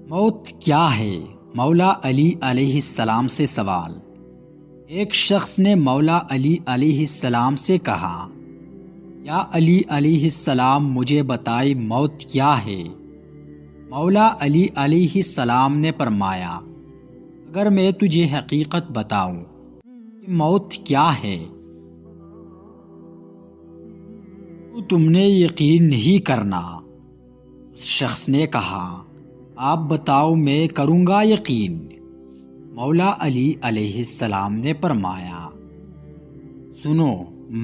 موت کیا ہے؟ مولا علی علیہ السلام سے سوال۔ ایک شخص نے مولا علی علیہ السلام سے کہا، یا علی علیہ السلام مجھے بتائی موت کیا ہے؟ مولا علی علیہ السلام نے فرمایا، اگر میں تجھے حقیقت بتاؤں کہ موت کیا ہے تو تم نے یقین نہیں کرنا۔ اس شخص نے کہا، آپ بتاؤ میں کروں گا یقین۔ مولا علی علیہ السلام نے فرمایا، سنو،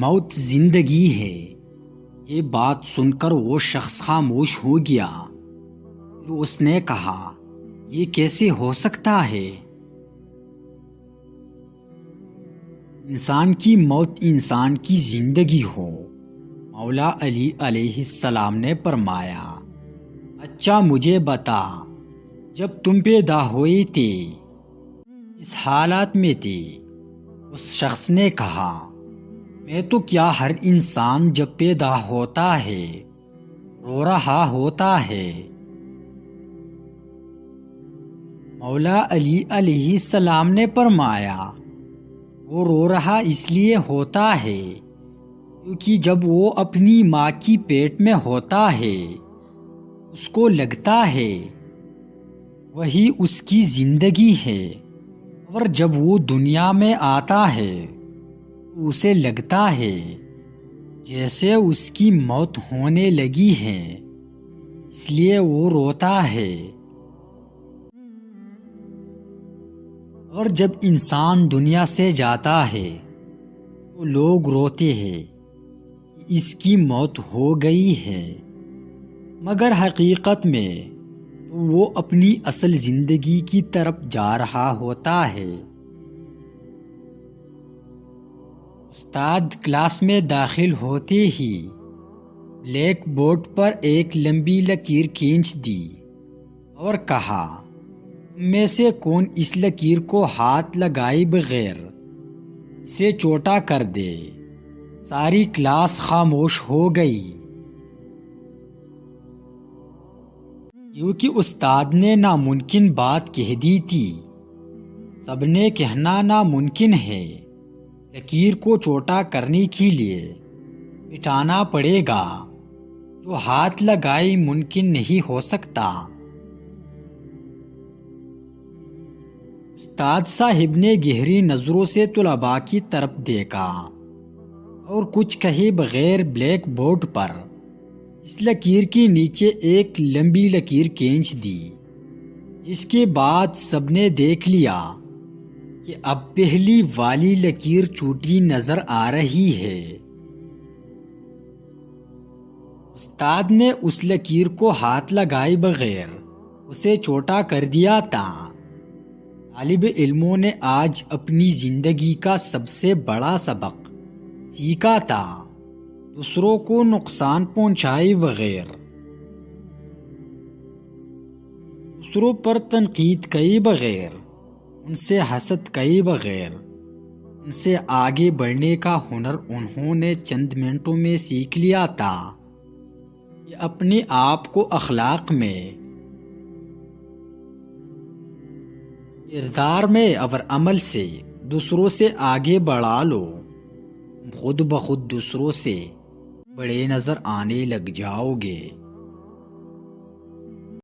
موت زندگی ہے۔ یہ بات سن کر وہ شخص خاموش ہو گیا۔ پھر اس نے کہا، یہ کیسے ہو سکتا ہے؟ انسان کی موت انسان کی زندگی ہو۔ مولا علی علیہ السلام نے فرمایا، اچھا مجھے بتا، جب تم پیدا ہوئے تھے اس حالات میں تھے؟ اس شخص نے کہا، میں تو کیا ہر انسان جب پیدا ہوتا ہے رو رہا ہوتا ہے۔ مولا علی علیہ السلام نے فرمایا، وہ رو رہا اس لیے ہوتا ہے کیونکہ جب وہ اپنی ماں کی پیٹ میں ہوتا ہے اس کو لگتا ہے وہی اس کی زندگی ہے، اور جب وہ دنیا میں آتا ہے تو اسے لگتا ہے جیسے اس کی موت ہونے لگی ہے، اس لیے وہ روتا ہے۔ اور جب انسان دنیا سے جاتا ہے تو لوگ روتے ہیں کہ اس کی موت ہو گئی ہے، مگر حقیقت میں تو وہ اپنی اصل زندگی کی طرف جا رہا ہوتا ہے۔ استاد کلاس میں داخل ہوتے ہی بلیک بورڈ پر ایک لمبی لکیر کھینچ دی اور کہا، تم میں سے کون اس لکیر کو ہاتھ لگائے بغیر اسے چھوٹا کر دے؟ ساری کلاس خاموش ہو گئی، کیونکہ استاد نے ناممکن بات کہہ دی تھی۔ سب نے کہنا ناممکن ہے، لکیر کو چھوٹا کرنے کے لیے مٹانا پڑے گا، جو ہاتھ لگائے ممکن نہیں ہو سکتا۔ استاد صاحب نے گہری نظروں سے طلباء کی طرف دیکھا اور کچھ کہے بغیر بلیک بورڈ پر اس لکیر کے نیچے ایک لمبی لکیر کھینچ دی، جس کے بعد سب نے دیکھ لیا کہ اب پہلی والی لکیر چھوٹی نظر آ رہی ہے۔ استاد نے اس لکیر کو ہاتھ لگائے بغیر اسے چھوٹا کر دیا تھا۔ طالب علموں نے آج اپنی زندگی کا سب سے بڑا سبق سیکھا تھا، دوسروں کو نقصان پہنچائے بغیر، دوسروں پر تنقید کیے بغیر، ان سے حسد کیے بغیر ان سے آگے بڑھنے کا ہنر انہوں نے چند منٹوں میں سیکھ لیا تھا۔ یہ اپنے آپ کو اخلاق میں، کردار میں اور عمل سے دوسروں سے آگے بڑھا لو، خود بخود دوسروں سے بڑے نظر آنے لگ جاؤ گے۔